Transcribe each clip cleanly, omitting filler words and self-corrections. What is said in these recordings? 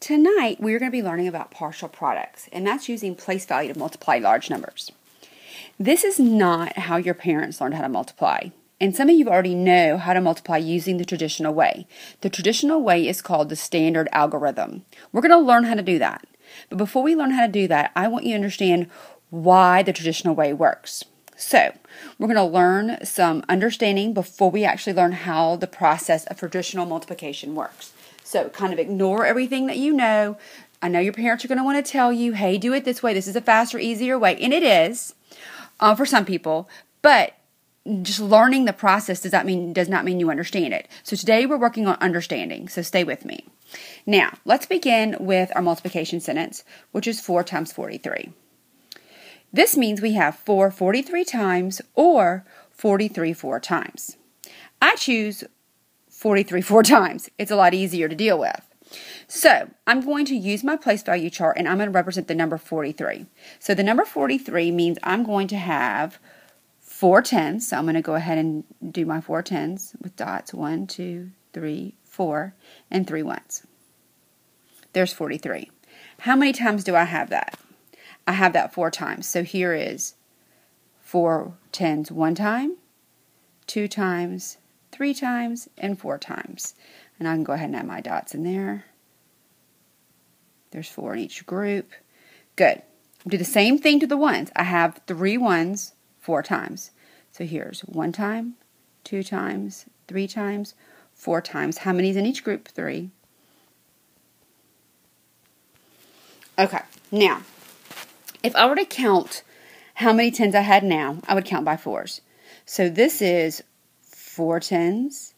Tonight, we're going to be learning about partial products, and that's using place value to multiply large numbers. This is not how your parents learned how to multiply, and some of you already know how to multiply using the traditional way. The traditional way is called the standard algorithm. We're going to learn how to do that. But before we learn how to do that, I want you to understand why the traditional way works. So, we're going to learn some understanding before we actually learn how the process of traditional multiplication works. So, kind of ignore everything that you know. I know your parents are going to want to tell you, hey, do it this way. This is a faster, easier way. And it is for some people. But just learning the process does not mean you understand it. So, today we're working on understanding. So, stay with me. Now, let's begin with our multiplication sentence, which is 4 times 43. This means we have 4 43 times or 43 4 times. I choose 43 4 times. It's a lot easier to deal with. So, I'm going to use my place value chart and I'm going to represent the number 43. So, the number 43 means I'm going to have 4 tens. So, I'm going to go ahead and do my 4 tens with dots. 1, 2, 3, 4, and 3 ones. There's 43. How many times do I have that? I have that 4 times. So here is 4 tens 1 time, 2 times, 3 times, and 4 times. And I can go ahead and add my dots in there. There's 4 in each group. Good. Do the same thing to the ones. I have 3 ones 4 times. So here's 1 time, 2 times, 3 times, 4 times. How many is in each group? 3. Okay. Now, if I were to count how many tens I had now, I would count by 4s. So this is 4 tens,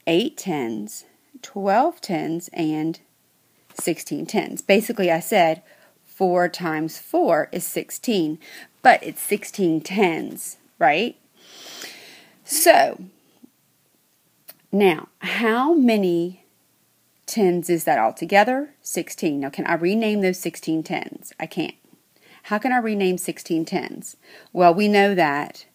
8 tens, 12 tens, and 16 tens. Basically, I said 4 times 4 is 16, but it's 16 tens, right? So, now, how many tens is that altogether? 16. Now, can I rename those 16 tens? I can't. How can I rename 16 tens? Well, we know that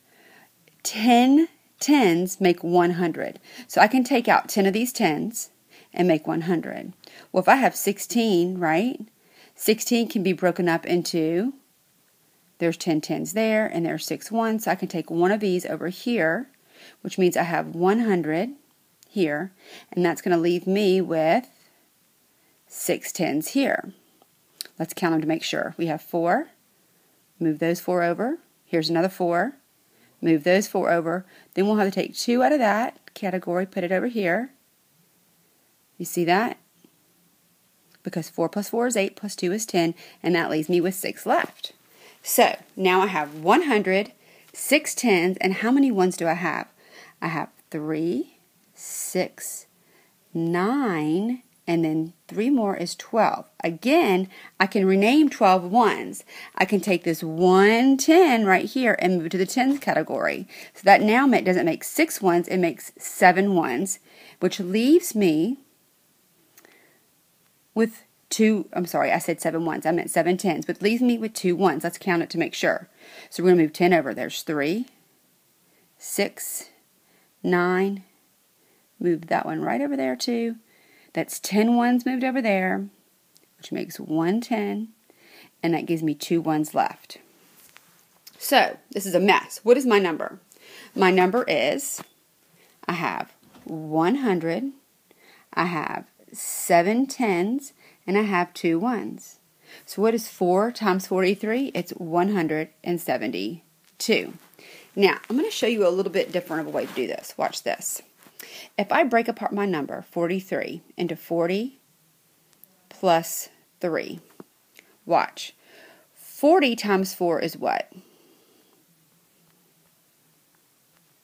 10 tens make 100. So I can take out 10 of these tens and make 100. Well, if I have 16, right? 16 can be broken up into, there's 10 tens there, and there's 6 ones. So I can take one of these over here, which means I have 100 here, and that's going to leave me with 6 tens here. Let's count them to make sure. We have 4. Move those 4 over. Here's another 4. Move those 4 over. Then we'll have to take 2 out of that category, put it over here. You see that? Because 4 plus 4 is 8, plus 2 is 10, and that leaves me with 6 left. So, now I have 100, 6 tens, and how many ones do I have? I have 3, 6, 9, and then 3 more is 12. Again, I can rename 12 ones. I can take this 1 10 right here and move it to the tens category. So that now doesn't make 6 ones, it makes 7 ones, which leaves me with 2, I'm sorry, I said 7 ones. I meant 7 tens, but leaves me with 2 ones. Let's count it to make sure. So we're going to move 10 over. There's 3, 6, 9, move that one right over there too. That's 10 ones moved over there, which makes 1 10, and that gives me 2 ones left. So, this is a mess. What is my number? My number is, I have 100, I have 7 tens, and I have 2 ones. So what is 4 times 43? It's 172. Now, I'm going to show you a little bit different of a way to do this. Watch this. If I break apart my number, 43, into 40 plus 3, watch. 40 times 4 is what?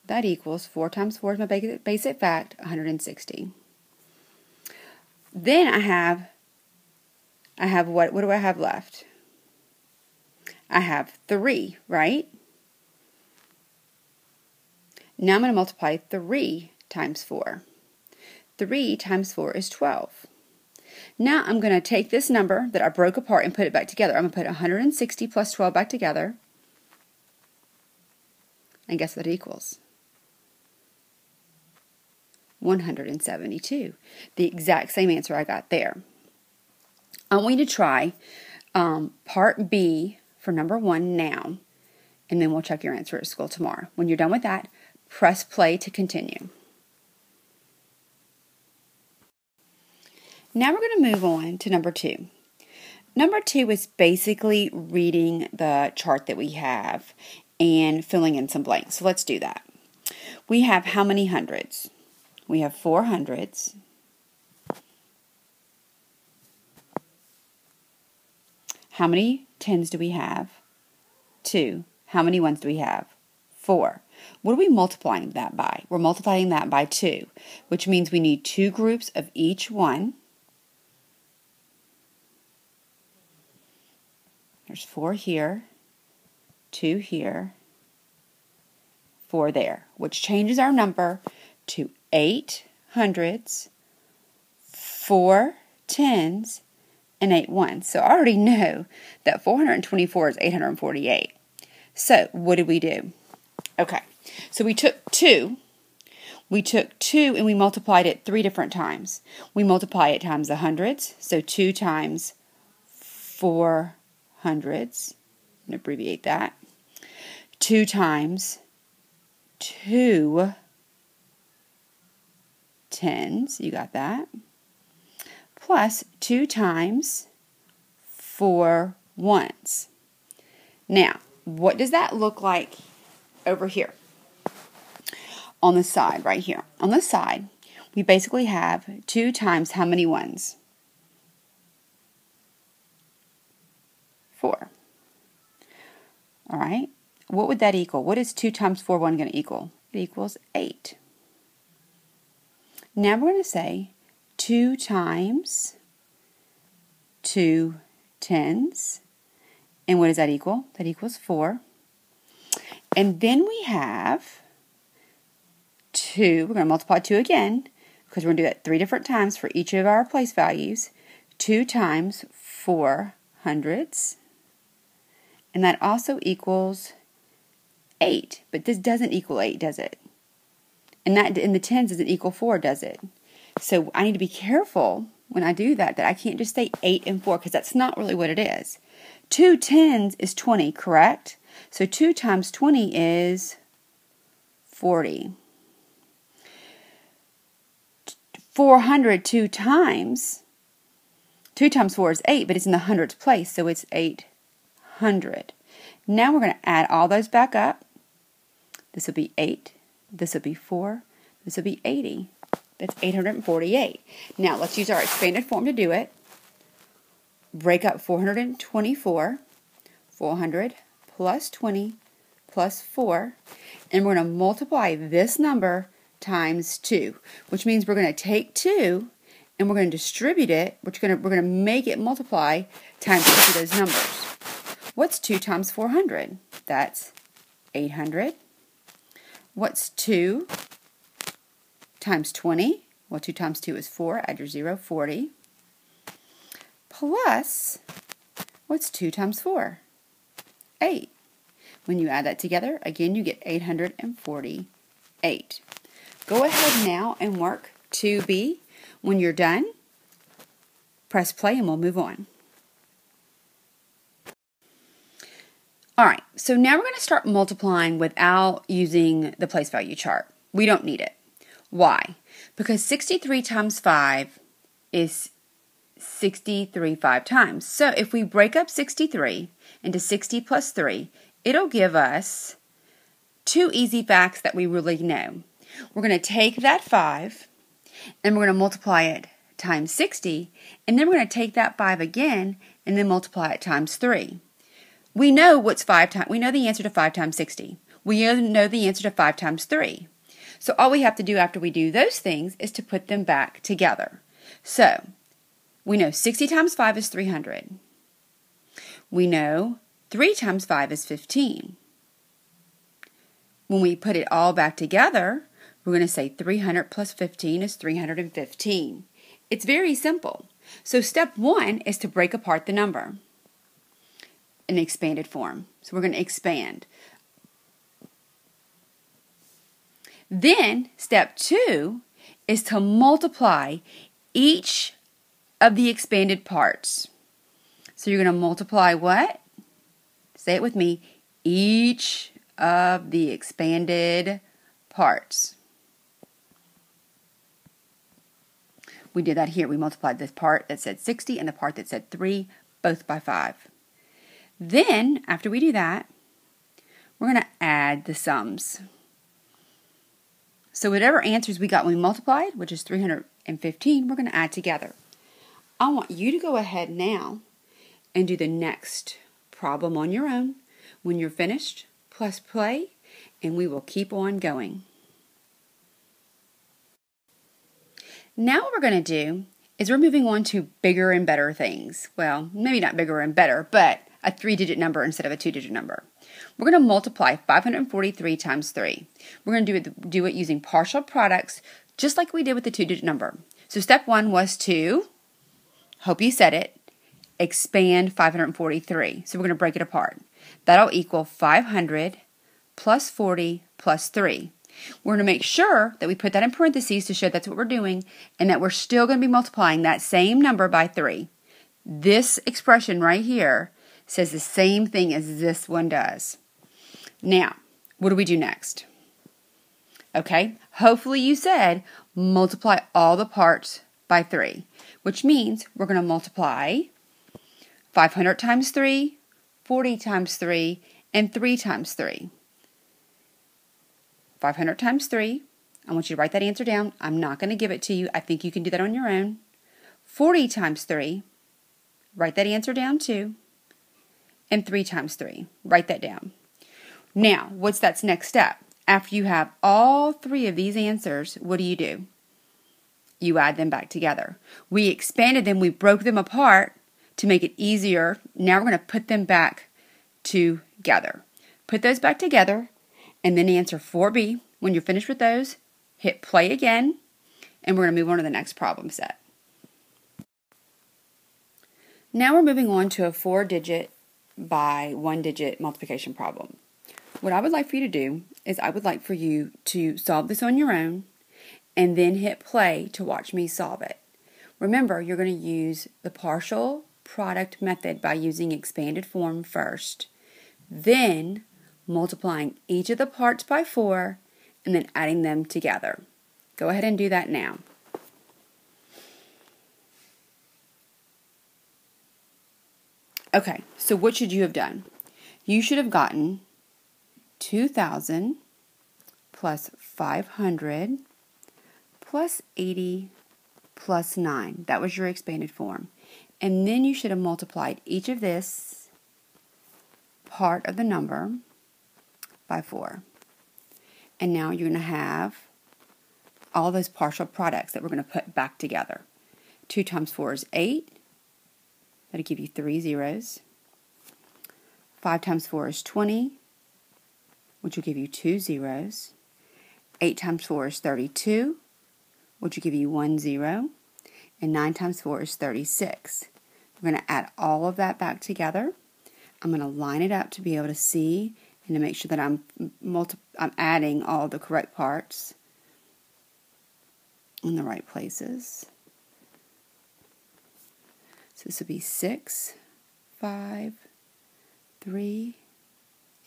That equals 4 times 4 is my basic fact, 160. Then I have what do I have left? I have 3, right? Now I'm going to multiply 3 times 4. 3 times 4 is 12. Now I'm going to take this number that I broke apart and put it back together. I'm going to put 160 plus 12 back together. And guess what it equals? 172. The exact same answer I got there. I want you to try part B for number 1 now, and then we'll check your answer at school tomorrow. When you're done with that, press play to continue. Now we're going to move on to number 2. Number 2 is basically reading the chart that we have and filling in some blanks. So let's do that. We have how many hundreds? We have 4 hundreds. How many tens do we have? 2. How many ones do we have? 4. What are we multiplying that by? We're multiplying that by 2, which means we need 2 groups of each one. There's 4 here, 2 here, 4 there, which changes our number to 8 hundreds, 4 tens, and 8 ones. So I already know that 424 is 848. So what did we do? Okay, so we took 2. We took 2 and we multiplied it 3 different times. We multiply it times the hundreds, so 2 times 4 hundreds, and abbreviate that. 2 times 2 tens, you got that, plus 2 times 4 ones. Now, what does that look like over here? On the side, right here. On the side, we basically have 2 times how many ones? 4. All right. What would that equal? What is 2 times 4 1 going to equal? It equals 8. Now we're going to say 2 times 2 tens. And what does that equal? That equals 4. And then we have 2. We're going to multiply 2 again, because we're going to do that 3 different times for each of our place values. 2 times 4 hundreds. And that also equals 8. But this doesn't equal 8, does it? And that in the tens doesn't equal 4, does it? So I need to be careful when I do that I can't just say 8 and 4, because that's not really what it is. 2 tens is 20, correct? So 2 times 20 is 40. 400 2 times 4 is 8, but it's in the hundreds place, so it's 800. Now we're going to add all those back up. This will be 8, this will be 4, this will be 80. That's 848. Now let's use our expanded form to do it. Break up 424, 400 plus 20 plus 4, and we're going to multiply this number times 2, which means we're going to take 2 and we're going to distribute it, we're going to make it multiply times each of those numbers. What's 2 times 400? That's 800. What's 2 times 20? Well, 2 times 2 is 4. Add your 0, 40. Plus, what's 2 times 4? 8. When you add that together, again, you get 848. Go ahead now and work 2B. When you're done, press play and we'll move on. Alright, so now we're going to start multiplying without using the place value chart. We don't need it. Why? Because 63 times 5 is 63 5 times. So if we break up 63 into 60 plus 3, it'll give us 2 easy facts that we really know. We're going to take that 5 and we're going to multiply it times 60, and then we're going to take that 5 again and then multiply it times 3. We know what's 5 times. We know the answer to 5 times 60. We know the answer to 5 times 3. So all we have to do after we do those things is to put them back together. So we know 60 times 5 is 300. We know 3 times 5 is 15. When we put it all back together, we're going to say 300 plus 15 is 315. It's very simple. So step 1 is to break apart the number in expanded form. So we're going to expand. Then step 2 is to multiply each of the expanded parts. So you're going to multiply what? Say it with me. Each of the expanded parts. We did that here. We multiplied this part that said 60 and the part that said 3, both by 5. Then, after we do that, we're going to add the sums. So whatever answers we got when we multiplied, which is 315, we're going to add together. I want you to go ahead now and do the next problem on your own. When you're finished, press play, and we will keep on going. Now what we're going to do is we're moving on to bigger and better things. Well, maybe not bigger and better, but a 3-digit number instead of a 2-digit number. We're going to multiply 543 times 3. We're going to do it using partial products, just like we did with the 2-digit number. So step 1 was to, hope you said it, expand 543. So we're going to break it apart. That'll equal 500 plus 40 plus 3. We're going to make sure that we put that in parentheses to show that's what we're doing, and that we're still going to be multiplying that same number by 3. This expression right here says the same thing as this one does. Now, what do we do next? Okay, hopefully you said multiply all the parts by 3, which means we're going to multiply 500 times 3, 40 times 3, and 3 times 3. 500 times 3, I want you to write that answer down. I'm not going to give it to you. I think you can do that on your own. 40 times 3, write that answer down too. And 3 times 3, write that down. Now, what's that next step? After you have all 3 of these answers, what do? You add them back together. We expanded them, we broke them apart to make it easier. Now we're going to put them back together. Put those back together, and then answer 4B. When you're finished with those, hit play again, and we're going to move on to the next problem set. Now we're moving on to a 4-digit by 1-digit multiplication problem. What I would like for you to do is I would like for you to solve this on your own and then hit play to watch me solve it. Remember, you're going to use the partial product method by using expanded form first, then multiplying each of the parts by 4, and then adding them together. Go ahead and do that now. Okay, so what should you have done? You should have gotten 2,000 plus 500 plus 80 plus 9. That was your expanded form. And then you should have multiplied each of this part of the number by 4. And now you're going to have all those partial products that we're going to put back together. 2 times 4 is 8. That'll give you 3 zeros. 5 times 4 is 20, which will give you 2 zeros. 8 times 4 is 32, which will give you 1 zero. And 9 times 4 is 36. We're going to add all of that back together. I'm going to line it up to be able to see and to make sure that I'm adding all the correct parts in the right places. So this will be 6, 5, 3,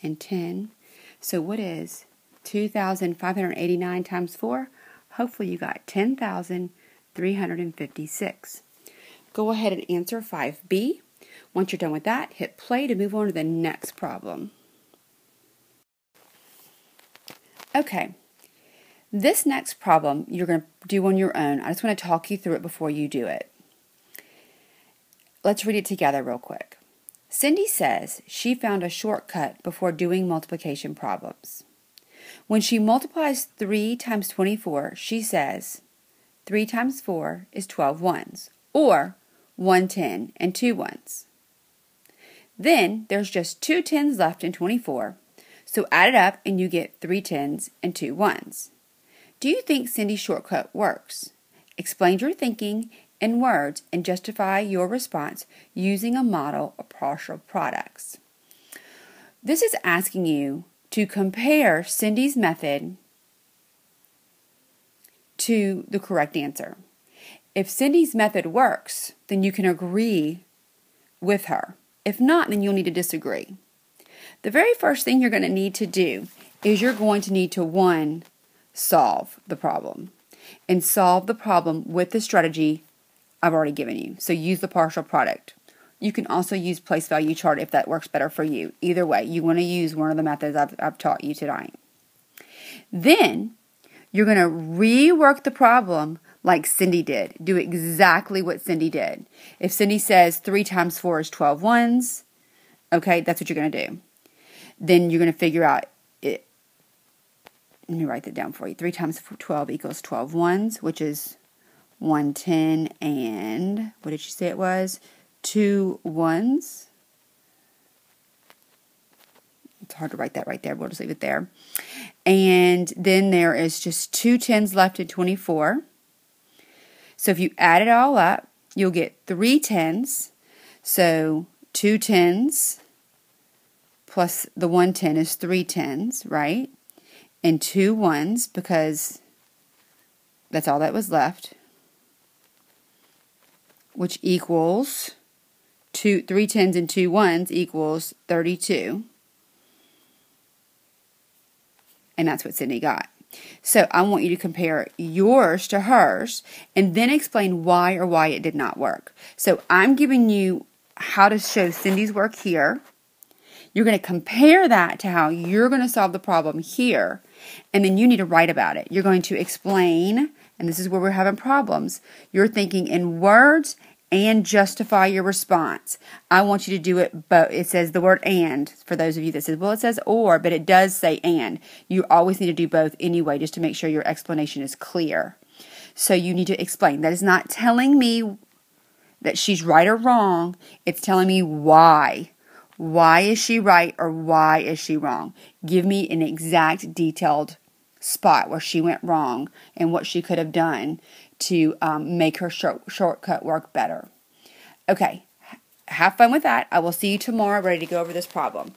and 10. So what is 2,589 times 4? Hopefully you got 10,356. Go ahead and answer 5B. Once you're done with that, hit play to move on to the next problem. Okay, this next problem you're going to do on your own. I just want to talk you through it before you do it. Let's read it together real quick. Cindy says she found a shortcut before doing multiplication problems. When she multiplies 3 times 24, she says 3 times 4 is 12 ones, or 1 10 and 2 ones. Then there's just 2 tens left in 24, so add it up and you get 3 tens and 2 ones. Do you think Cindy's shortcut works? Explain your thinking in words and justify your response using a model of partial products. This is asking you to compare Cindy's method to the correct answer. If Cindy's method works, then you can agree with her. If not, then you'll need to disagree. The very first thing you're going to need to do is you're going to need to, one, solve the problem. And solve the problem with the strategy I've already given you. So use the partial product. You can also use place value chart if that works better for you. Either way, you want to use one of the methods I've taught you tonight. Then, you're going to rework the problem like Cindy did. Do exactly what Cindy did. If Cindy says 3 times 4 is 12 ones, okay, that's what you're going to do. Then you're going to figure out it. Let me write that down for you. 3 times 12 equals 12 ones, which is 110 and, what did she say it was? 2 ones. It's hard to write that right there. We'll just leave it there. And then there is just 2 tens left in 24. So if you add it all up, you'll get 3 tens. So 2 tens plus the 110 is 3 tens, right? And 2 ones, because that's all that was left, which equals 3 tens and 2 ones equals 32. And that's what Sydney got. So I want you to compare yours to hers and then explain why or why it did not work. So I'm giving you how to show Cindy's work here. You're going to compare that to how you're going to solve the problem here. And then you need to write about it. You're going to explain, and this is where we're having problems. You're thinking in words and justify your response. I want you to do it, but it says the word and for those of you that says, well, it says or, but it does say and. You always need to do both anyway, just to make sure your explanation is clear. So you need to explain. That is not telling me that she's right or wrong. It's telling me why. Why is she right or why is she wrong? Give me an exact detailed spot where she went wrong and what she could have done to make her shortcut work better. Okay, have fun with that. I will see you tomorrow ready to go over this problem.